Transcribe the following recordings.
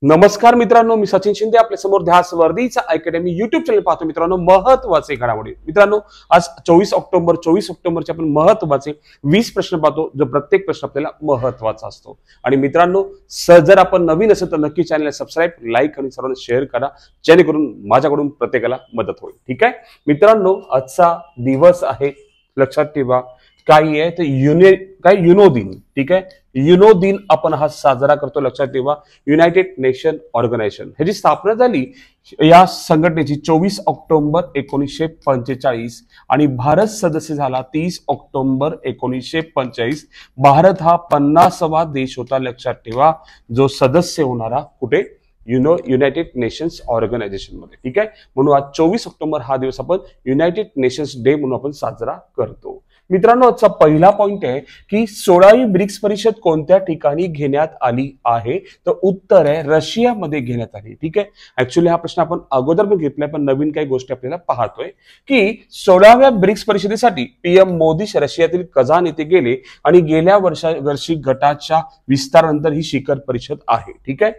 नमस्कार मित्रांनो, मी सचिन शिंदे आपल्या समोर ध्यास वर्दीचा अकॅडमी युट्यूब चॅनल पाहतो. मित्रांनो, महत्वाचे घडामोडी. मित्रांनो, आज 24 ऑक्टोबरचे आपण महत्वाचे 20 प्रश्न पाहतो, जो प्रत्येक प्रश्न आपल्याला महत्वाचा असतो. आणि मित्रांनो, जर आपण नवीन असेल तर नक्की चॅनलला सबस्क्राईब, लाईक आणि सर्वांना शेअर करा, जेणेकरून माझ्याकडून प्रत्येकाला मदत होईल. ठीक आहे मित्रांनो, आजचा दिवस आहे, लक्षात ठेवा काय आहे तर युनो दिन. ठीक आहे, युनो दिन आपण हा साजरा करतो. लक्षात ठेवा, युनायटेड नेशन ऑर्गनायझेशन ह्याची स्थापना झाली या संघटनेची 24 ऑक्टोबर 1945 आणि भारत सदस्य झाला 30 ऑक्टोबर 1945. भारत हा 50वा देश होता. लक्षात ठेवा, जो सदस्य होणारा कुठे युनायटेड नेशन्स ऑर्गनायझेशन मध्ये. ठीक आहे, म्हणून आज 24 ऑक्टोबर हा दिवस आपण युनायटेड नेशन्स डे म्हणून आपण साजरा करतो. मित्रांनो, आजचा पहिला पॉइंट आहे की 16वी ब्रिक्स परिषद कोणत्या ठिकाणी घेण्यात आली आहे, तर उत्तर आहे रशियामध्ये घेण्यात आली. ठीक आहे, ऍक्च्युअली हा प्रश्न आपण अगोदर पण घेतलाय, पण नवीन काही गोष्टी आपल्याला पाहतोय की 16व्या ब्रिक्स परिषदेसाठी पीएम मोदी रशियातील कझान येथे गेले आणि गेल्या वर्षी गटाच्या विस्तारानंतर ही शिखर परिषद आहे. ठीक आहे,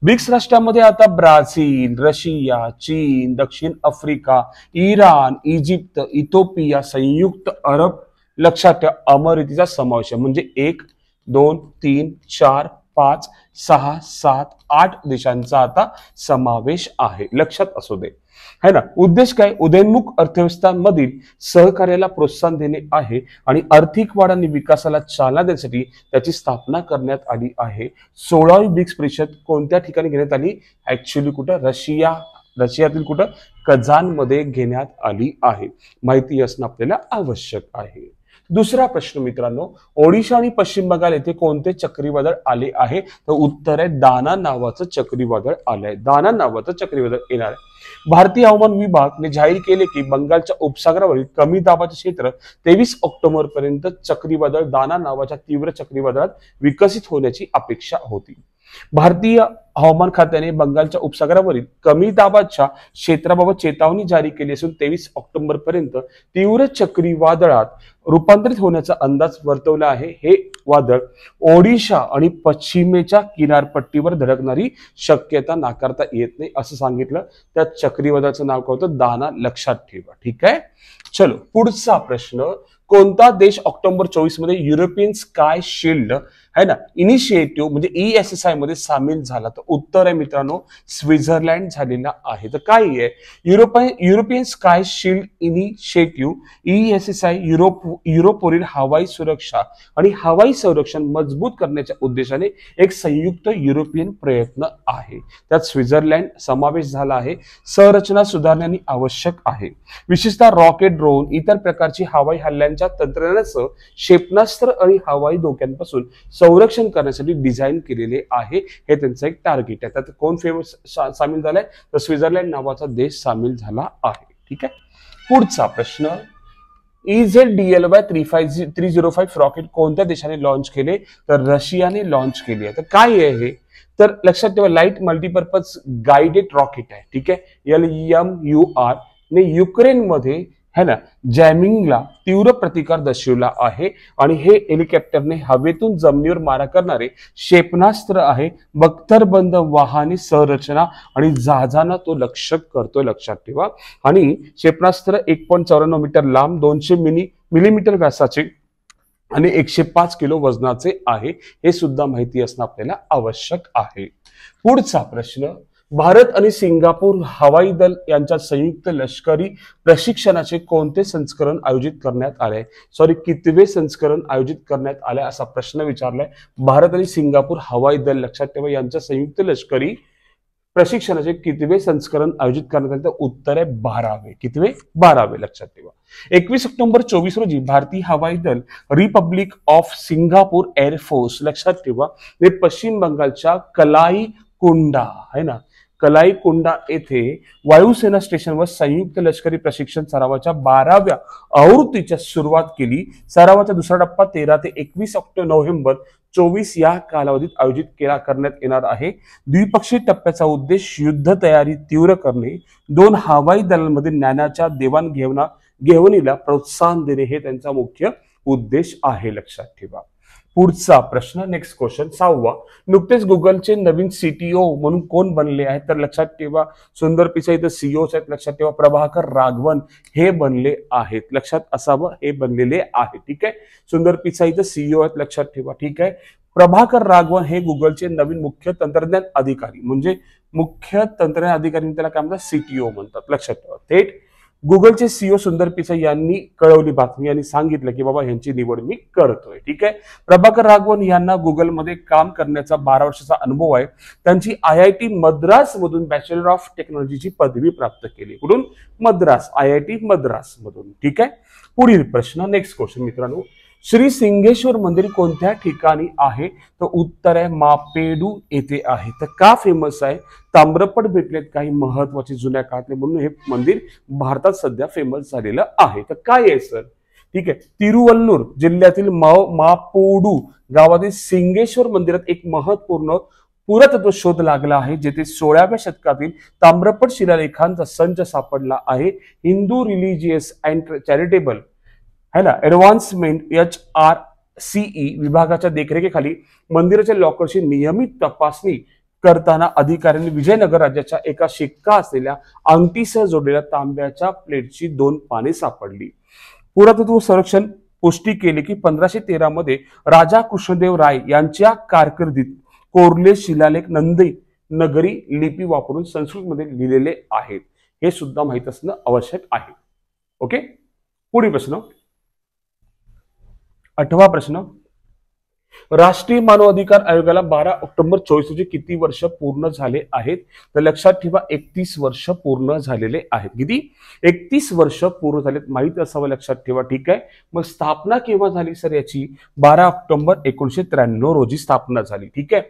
ब्रिक्स राष्ट्रांमध्ये आता ब्राझील, रशिया, चीन, दक्षिण आफ्रिका, इराण, इजिप्त, इथिओपिया, संयुक्त अरब, लक्षात ठेवा अमिरातीचा समावेश आहे. म्हणजे 1 2 3 4 5 6 7 8 देशांचा आता समावेश आहे. लक्षात असू दे, है ना. उद्देश काय, उदयोन्मुख अर्थव्यवस्थांमधील सहकार्याला प्रोत्साहन देणे आहे आणि आर्थिक वाढ आणि विकासाला चालना देण्यासाठी त्याची स्थापना करण्यात आली आहे. 16वी ब्रिक्स परिषद कोणत्या ठिकाणी घेण्यात आली, ऍक्च्युअली कुठं, रशियातील कुठं, कझान मध्ये घेण्यात आली आहे. माहिती असणं आपल्याला आवश्यक आहे. दुसरा प्रश्न मित्रांनो, ओडिशा आणि पश्चिम बंगाल येथे कोणते चक्रीवादळ आले आहे, तर उत्तर आहे दाना नावाचं चक्रीवादळ आलंय. दाना नावाचं चक्रीवादळ येणार आहे. भारतीय हवामान विभागाने जाहीर केले की बंगालच्या उपसागरावरील कमी दाबाचे क्षेत्र 23 ऑक्टोबर पर्यंत चक्रीवादळ दाना नावाच्या तीव्र चक्रीवादळात विकसित होण्याची अपेक्षा होती. भारतीय हवामान खात्याने बंगालच्या उपसागरावरील कमी दाबाच्या क्षेत्राबाबत चेतावणी जारी केली असून 23 ऑक्टोबर पर्यंत तीव्र चक्रीवादळात रूपांतरित होण्याचा अंदाज वर्तवला आहे. हे वादळ ओडिशा आणि पश्चिमेच्या किनारपट्टीवर धडकणारी शक्यता नाकारता येत नाही असं सांगितलं. त्या चक्रीवादळाचं नाव काय होतं, दाना. लक्षात ठेवा. ठीक आहे, चलो पुढचा प्रश्न. कोणता देश ऑक्टोबर 24 मध्ये युरोपियन स्काय शील्ड है ना इनिशिएटिव्ह म्हणजे ESSI मध्ये सामील झाला, तर उत्तर आहे मित्रांनो स्वित्झर्लंड झालेला आहे. तर काय आहे, European sky shield initiative ESSI युरोपवरील हवाई सुरक्षा आणि हवाई संरक्षण मजबूत करण्याच्या उद्देशाने एक संयुक्त युरोपियन प्रयत्न आहे. त्यात स्वित्झर्लंड समावेश झाला आहे. संरचना सुधारणे आवश्यक आहे, विशेषतः रॉकेट, ड्रोन, इतर प्रकारची हवाई हल्ल्यांच्या तंत्रज्ञानासह क्षेपणास्त्र आणि हवाई धोक्यांपासून संरक्षण करण्यासाठी डिझाईन केलेले आहे. हे त्यांचं एक टार्गेट आहे. त्यात कोण सामील झालाय, तर स्वित्झर्लंड नावाचा देश सामील झाला आहे. ठीक आहे, पुढचा प्रश्न. EZDLY 305 रॉकेट कोणत्या देशाने लॉन्च केले, तर रशियाने लॉन्च केले आहे. तर काय आहे हे, तर लक्षात ठेवा लाईट मल्टीपर्पज गाइडेड रॉकेट आहे. ठीक आहे, LMUR ने युक्रेनमध्ये है ना जॅमिंगला तीव्र प्रतिकार दर्शवला आहे आणि हे हेलिकॉप्टरने हवेतून जमिनीवर मारा करणारे क्षेपणास्त्र आहे. बख्तरबंद वाहने संरचना आणि जहाजांना तो लक्ष्य करतोय. लक्षात ठेवा, आणि क्षेपणास्त्र 1.94 मीटर लांब, 200 मिलीमीटर व्यासाचे आणि 105 किलो वजनाचे आहे. हे सुद्धा माहिती असणं आपल्याला आवश्यक आहे. पुढचा प्रश्न. भारत आणि सिंगापूर हवाई दल यांच्या संयुक्त लष्करी प्रशिक्षणाचे कोणते संस्करण आयोजित करण्यात आले, कितवे संस्करण आयोजित करण्यात आले असा प्रश्न विचारलाय. भारत आणि सिंगापूर हवाई दल, लक्षात ठेवा, यांच्या संयुक्त लष्करी प्रशिक्षणाचे कितवे संस्करण आयोजित करण्यात आले, तर उत्तर आहे 12वे. कितवे, 12वे. लक्षात ठेवा. 21 ऑक्टोबर 24 रोजी भारतीय हवाई दल रिपब्लिक ऑफ सिंगापूर एअरफोर्स, लक्षात ठेवा, ने पश्चिम बंगालच्या कलाईकुंडा है ना कलाईकुंडा येथे वायुसेना स्टेशनवर संयुक्त लष्करी प्रशिक्षण सरावाच्या 12व्या आवृत्तीच्या सुरुवात केली. सरावाचा दुसरा टप्पा 13 ते 21 नोव्हेंबर 24 या कालावधीत आयोजित करण्यात येणार आहे. द्विपक्षीय टप्प्याचा उद्देश युद्ध तयारी तीव्र करणे, दोन हवाई दलांमध्ये ज्ञानाच्या देवाणघेवाणीला प्रोत्साहन देणे हे त्यांचा मुख्य उद्देश आहे, लक्षात ठेवा. पुढचा प्रश्न, नेक्स्ट क्वेश्चन 6वा. नुकतेच गुगलचे नवीन सीटीओ म्हणून कोण बनले आहेत? तर लक्षात ठेवा सुंदर पिचाई इथं सीईओ आहेत, लक्षात ठेवा प्रभाकर राघवन हे बनले आहेत, लक्षात असावं, हे बनलेले आहेत. ठीक आहे, सुंदर पिचाई इथं सीईओ आहेत, लक्षात ठेवा. ठीक आहे, प्रभाकर राघवन हे गुगलचे नवीन मुख्य तंत्रज्ञान अधिकारी, म्हणजे मुख्य तंत्रज्ञान अधिकारी त्याला काय म्हणतात? सीटीओ म्हणतात, लक्षात ठेवा. थेट गुगलचे सीईओ सुंदर पिचाई यांनी कळवली बातमी आणि सांगितलं की बाबा यांची निवड मी करतोय. ठीक आहे, प्रभाकर राघवन यांना गुगलमध्ये काम करण्याचा 12 वर्षाचा अनुभव आहे. त्यांची IIT मद्रास मधून बॅचलर ऑफ टेक्नॉलॉजीची पदवी प्राप्त केली. कुठून? मद्रास, IIT मद्रास मधून. ठीक आहे, पुढील प्रश्न, नेक्स्ट क्वेश्चन मित्रांनो. श्री सिंगेश्वर मंदिर कोणत्या ठिकाणी आहे? तर उत्तर आहे मापेडू येथे आहे. तर का फेमस आहे? ताम्रपट भेटलेत काही महत्वाचे जुन्या काळातले, म्हणून हे मंदिर भारतात सध्या फेमस झालेलं आहे. तर काय आहे सर? ठीक आहे, तिरुवल्लूर जिल्ह्यातील मापोडू गावातील सिंगेश्वर मंदिरात एक महत्वपूर्ण पुरातत्व शोध लागला आहे, जेथे 16व्या शतकातील ताम्रपट शिलालेखांचा संच सापडला आहे. हिंदू रिलिजियस अँड चॅरिटेबल है ना ऍडव्हान्समेंट HRCE विभागाच्या देखरेखीखाली मंदिराच्या लॉकरची नियमित तपासणी करताना अधिकाऱ्यांनी विजयनगर राज्याच्या एका शिक्का असलेल्या अंगठीसह जोडलेल्या तांब्याच्या प्लेटची 2 पाने सापडली. पुरातत्व संरक्षण पुष्टी केली की 1513 मध्ये राजा कृष्णदेव राय यांच्या कारकिर्दीत कोरले शिलालेख नंदी नगरी लिपी वापरून संस्कृतमध्ये लिहिलेले आहेत. हे सुद्धा माहित असणं आवश्यक आहे. ओके, पुढील प्रश्न, 8वा प्रश्न. राष्ट्रीय मानव अधिकार आयोगाला 12 ऑक्टोबर 24 रोजी किती वर्ष पूर्ण झाले आहेत? तर लक्षात ठेवा 31 वर्ष पूर्ण झालेले आहेत. किती? 31 वर्ष पूर्ण झालेत, माहिती असावं, लक्षात ठेवा. ठीक आहे, मग स्थापना केव्हा झाली सर याची? 12 ऑक्टोबर 1993 रोजी स्थापना झाली. ठीक आहे,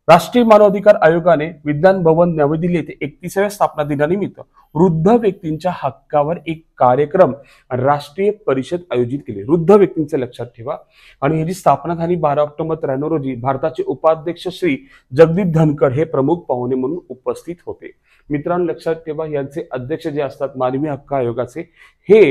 राष्ट्रीय मानवाधिकार आयोगाने विज्ञान भवन नवी दिल्ली येथे 31व्या स्थापना दिनानिमित्त वृद्ध व्यक्तींच्या हक्कावर एक कार्यक्रम राष्ट्रीय परिषद आयोजित केली. वृद्ध व्यक्तींचे लक्षात ठेवा. आणि याची स्थापना झाली 12 ऑक्टोबर 93 रोजी. भारताचे उपाध्यक्ष श्री जगदीप धनखड हे प्रमुख पाहुणे म्हणून उपस्थित होते. मित्रांनो लक्षात ठेवा, यांचे अध्यक्ष जे असतात मानवी हक्क आयोगाचे, हे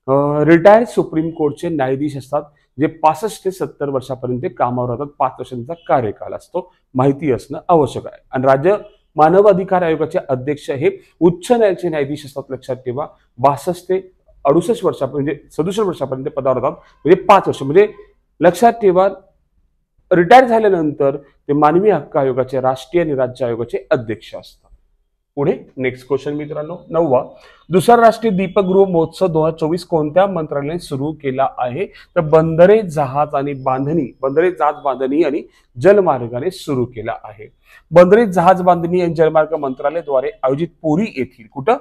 रिटायर्ड सुप्रीम कोर्टचे न्यायाधीश असतात, जे 65 ते 70 वर्षापर्यंत कामावर राहतात. 5 वर्षांचा कार्यकाल असतो, माहिती असणं आवश्यक आहे. आणि राज्य मानव अधिकार आयोगाचे अध्यक्ष हे उच्च न्यायालयाचे न्यायाधीश असतात, लक्षात ठेवा. 62 ते 68 वर्षापर्यंत, म्हणजे 67 वर्षापर्यंत पदावर राहतात, म्हणजे 5 वर्ष. म्हणजे लक्षात ठेवा, रिटायर झाल्यानंतर ते मानवी हक्क आयोगाचे राष्ट्रीय आणि राज्य आयोगाचे अध्यक्ष असतात. पुढे नेक्स्ट क्वेश्चन मित्रांनो, 9वा. दुसरा राष्ट्रीय दीपगृह महोत्सव 2024 कोणत्या मंत्रालयाने सुरू केला आहे? तर बंदरे जहाज बांधणी आणि जलमार्गाने सुरू केला आहे. बंदरे जहाज बांधणी आणि जलमार्ग मंत्रालयाद्वारे आयोजित पुरी येथील, कुठं?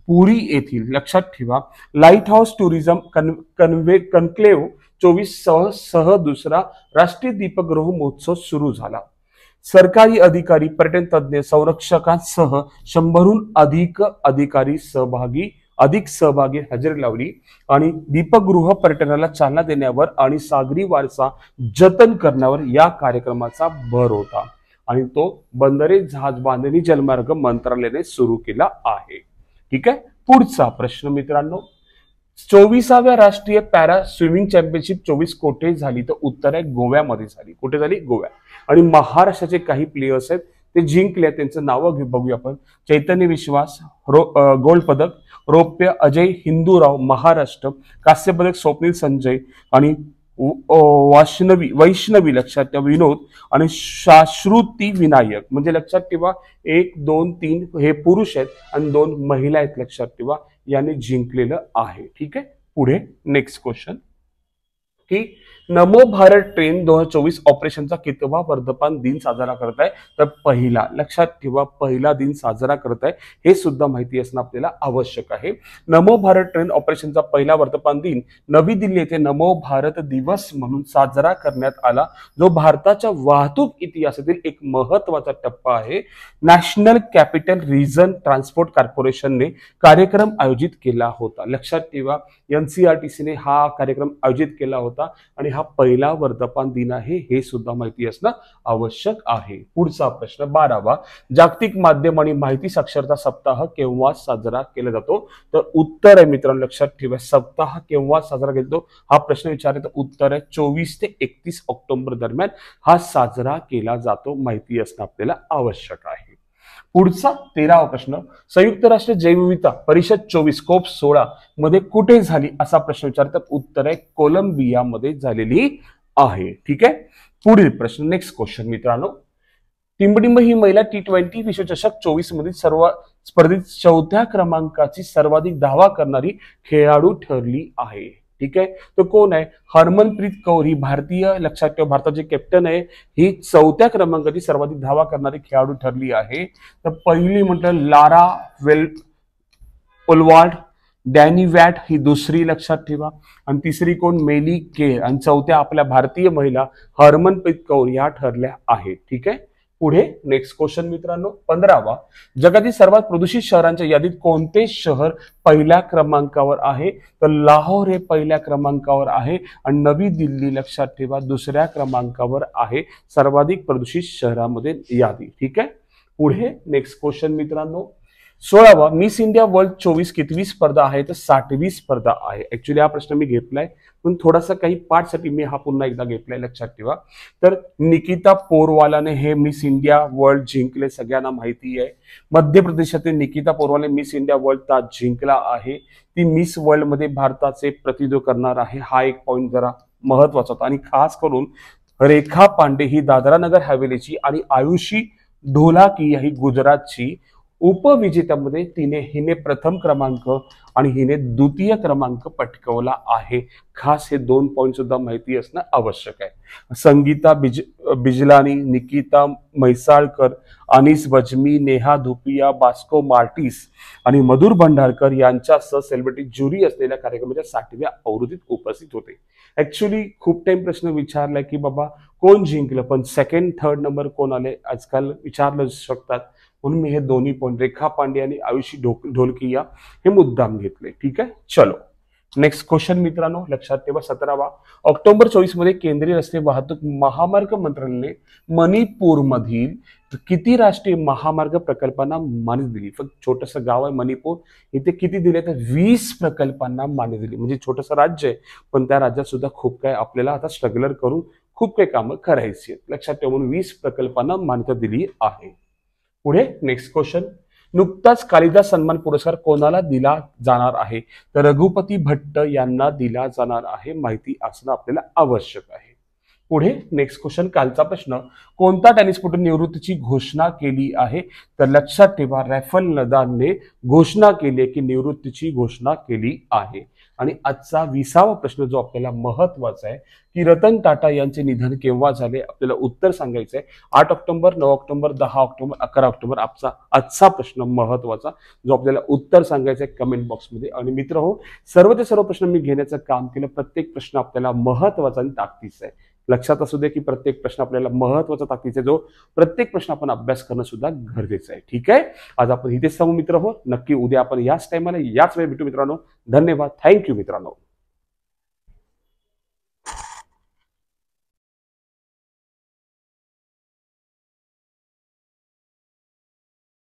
पुरी येथील, लक्षात ठेवा, लाईट हाऊस टुरिझम कन्क्लेव्ह 24 सह दुसरा राष्ट्रीय दीपगृह महोत्सव सुरू झाला. सरकारी अधिकारी, पर्यटन तज्ञ, संरक्षकांसह 100हून अधिक अधिकारी सहभागी हजेरी लावली आणि दीपगृह पर्यटनाला चालना देण्यावर आणि सागरी वारसा जतन करण्यावर या कार्यक्रमाचा भर होता. आणि तो बंदरे जहाज बांधणी जलमार्ग मंत्रालयाने सुरू केला आहे. ठीक आहे, पुढचा प्रश्न मित्रांनो, 24व्या राष्ट्रीय पॅरा स्विमिंग चॅम्पियनशिप 24 कोठे झाली? तर उत्तर आहे गोव्यामध्ये झाली. कुठे झाली? गोव्या. आणि महाराष्ट्राचे काही प्लेयर्स आहेत ते जिंकले, त्यांचं नावं बघूया आपण. चैतन्य विश्वास गोल्ड पदक, रौप्य अजय हिंदूराव महाराष्ट्र, कांस्य पदक स्वप्नील संजय आणि वैष्णवी लक्षात ठेवा विनोद आणि शाश्रुती विनायक. म्हणजे लक्षात ठेवा 1, 2, 3 हे पुरुष आहेत आणि 2 महिला आहेत, लक्षात ठेवा, याने जिंकलेलं आहे. ठीक आहे, पुढे नेक्स्ट क्वेश्चन की नमो भारत ट्रेन 2024 ऑपरेशनचा कितवा वर्धापन दिन साजरा करत आहे? तर पहिला. लक्षात ठेवा, पहिला दिन साजरा करत आहे, हे सुद्धा माहिती असणं आपल्याला आवश्यक आहे. नमो भारत ट्रेन ऑपरेशनचा पहिला वर्धापन दिन नवी दिल्ली येथे नमो भारत दिवस म्हणून साजरा करण्यात आला, जो भारताच्या वाहतूक इतिहासातील एक महत्वाचा टप्पा आहे. नॅशनल कॅपिटल रिजन ट्रान्सपोर्ट कॉर्पोरेशनने कार्यक्रम आयोजित केला होता. लक्षात ठेवा, NCRTCने हा कार्यक्रम आयोजित केला होता आणि हा पहिला वर्धापन दिन आहे हे सुद्धा माहिती असणं आवश्यक आहे. पुढचा प्रश्न 12वा, जागतिक माध्यम आणि माहिती साक्षरता सप्ताह केव्हा साजरा केला जातो? तर उत्तर आहे मित्रांनो, लक्षात ठेवा, सप्ताह केव्हा साजरा केला जातो हा प्रश्न विचारला तर उत्तर आहे 24 ते 31 ऑक्टोबर दरम्यान हा साजरा केला जातो. माहिती असणं आपल्याला आवश्यक आहे. पुढचा 13वा प्रश्न, संयुक्त राष्ट्र जैवविविधता परिषद 24 COP 16 मध्ये कुठे झाली असा प्रश्न विचारतात. उत्तर आहे कोलंबिया मध्ये झालेली आहे. ठीक आहे. पुढील प्रश्न, नेक्स्ट क्वेश्चन मित्रांनो, टिंबटिंब ही महिला T20 विश्वचषक 24 मधील सर्व स्पर्धेत 4थ्या क्रमांकाची सर्वाधिक धावा करणारी खेळाडू ठरली आहे. ठीक आहे. तो कोण आहे? हरमनप्रीत कौर ही भारतीय, लक्षात ठेवा, भारताचे कॅप्टन आहे. ही 4थ्या क्रमांकाची सर्वाधिक धावा करणारी खेळाडू ठरली आहे. तर पहिली म्हटलं लारा ओलवार्ड, डॅनी वॅट ही दुसरी, लक्षात ठेवा, आणि तिसरी कोण? मेली के, आणि चौथ्या आपल्या भारतीय महिला हरमनप्रीत कौर या ठरल्या आहेत. ठीक आहे. पुढे नेक्स्ट क्वेश्चन मित्रांनो, 15वा, जगातील सर्वात प्रदूषित शहरांच्या यादीत कोणते शहर पहिल्या क्रमांकावर आहे? तर लाहोर हे पहिल्या क्रमांकावर आहे आणि नवी दिल्ली, लक्षात ठेवा, दुसऱ्या क्रमांकावर आहे सर्वाधिक प्रदूषित शहरांमध्ये यादी. ठीक आहे. पुढे नेक्स्ट क्वेश्चन मित्रांनो, 16वा, मिस इंडिया वर्ल्ड 24 कितवी स्पर्धा आहे? तर 60वी स्पर्धा आहे. ऍक्च्युली हा प्रश्न मी घेतलाय पण थोडासा काही पार्टसाठी मी हा पुन्हा एकदा घेतलाय, लक्षात ठेवा. तर निकिता पोरवालाने हे मिस इंडिया वर्ल्ड जिंकले, सगळ्यांना माहिती आहे. मध्य प्रदेशातील निकिता पोरवालाने मिस इंडिया वर्ल्ड ताज जिंकला आहे. ती मिस वर्ल्ड मध्ये भारताचे प्रतिनिधित्व करणार आहे. हा एक पॉइंट जरा महत्वाचा होता. आणि खास करून रेखा पांडे ही दादरा नगर हवेलीची आणि आयुषी ढोलाकिया ही गुजरातची उपविजेत्यामध्ये हिने प्रथम क्रमांक आणि हिने द्वितीय क्रमांक पटकावला आहे. खास हे 2 पॉइंट सुद्धा माहिती असणं आवश्यक आहे. संगीता बिजलानी, निकिता म्हैसाळकर, अनिस बजमी, नेहा धुपिया, बास्को मार्टिस आणि मधुर भंडारकर यांच्यासह सेलिब्रिटी ज्युरी असलेल्या कार्यक्रमाच्या 60व्या आवृत्तीत उपस्थित होते. ऍक्च्युली खूप टाइम प्रश्न विचारलाय की बाबा कोण जिंकलं, पण सेकंड थर्ड नंबर कोण आले आजकाल विचारलं शकतात, म्हणून मी हे दोन्ही पॉइंट रेखा पांडे आणि आयुषी ढोलकिया हे मुद्दाम घेतले. ठीक आहे. चलो नेक्स्ट क्वेश्चन मित्रांनो, लक्षात ठेवा, 17वा, ऑक्टोबर 24 मध्ये केंद्रीय रस्ते वाहतूक महामार्ग मंत्रालयाने मणिपूर मधील किती राष्ट्रीय महामार्ग प्रकल्पांना मान्यता दिली? फक्त छोटंसं गाव आहे मणिपूर, इथे किती दिले? तर 20 प्रकल्पांना मान्यता दिली. म्हणजे छोटंसं राज्य आहे पण त्या राज्यात सुद्धा खूप काय आपल्याला आता स्ट्रगलर करून खूप काही कामं करायची आहेत, लक्षात ठेवा. म्हणून 20 प्रकल्पांना मान्यता दिली आहे. पुढे नेक्स्ट क्वेश्चन, नुकताच कालिदास सन्मान पुरस्कार कोणाला दिला जाणार आहे? तर रघुपती भट्ट यांना दिला जाणार आहे. माहिती असणं आपल्याला आवश्यक आहे. पुढे नेक्स्ट क्वेश्चन, कालचा प्रश्न, कोणता टेनिसपटू निवृत्तीची घोषणा केली आहे? तर लक्षात ठेवा, राफेल नदालने घोषणा केली आहे की निवृत्तीची घोषणा केली आहे. आणि आजचा 20वा प्रश्न जो आपल्याला महत्वाचा आहे की रतन टाटा यांचे निधन केव्हा झाले? आपल्याला उत्तर सांगायचं आहे. 8 ऑक्टोबर, 9 ऑक्टोबर, 10 ऑक्टोबर, 11 ऑक्टोबर. आजचा प्रश्न महत्वाचा जो आपल्याला उत्तर सांगायचं आहे कमेंट बॉक्समध्ये. आणि मित्र हो, सर्वचे सर्व प्रश्न मी घेण्याचं काम केलं. प्रत्येक प्रश्न आपल्याला महत्वाचा आणि ताकदीचा आहे. लक्षात असू दे की प्रत्येक प्रश्न आपल्याला महत्वाचा ताकदीचा जो प्रत्येक प्रश्न आपण अभ्यास करणं सुद्धा गरजेचं आहे. ठीक आहे. आज आपण इथेच थांबू मित्र हो. नक्की उद्या आपण याच टाइमला याच वेळी भेटू मित्रांनो. धन्यवाद. थँक्यू मित्रांनो.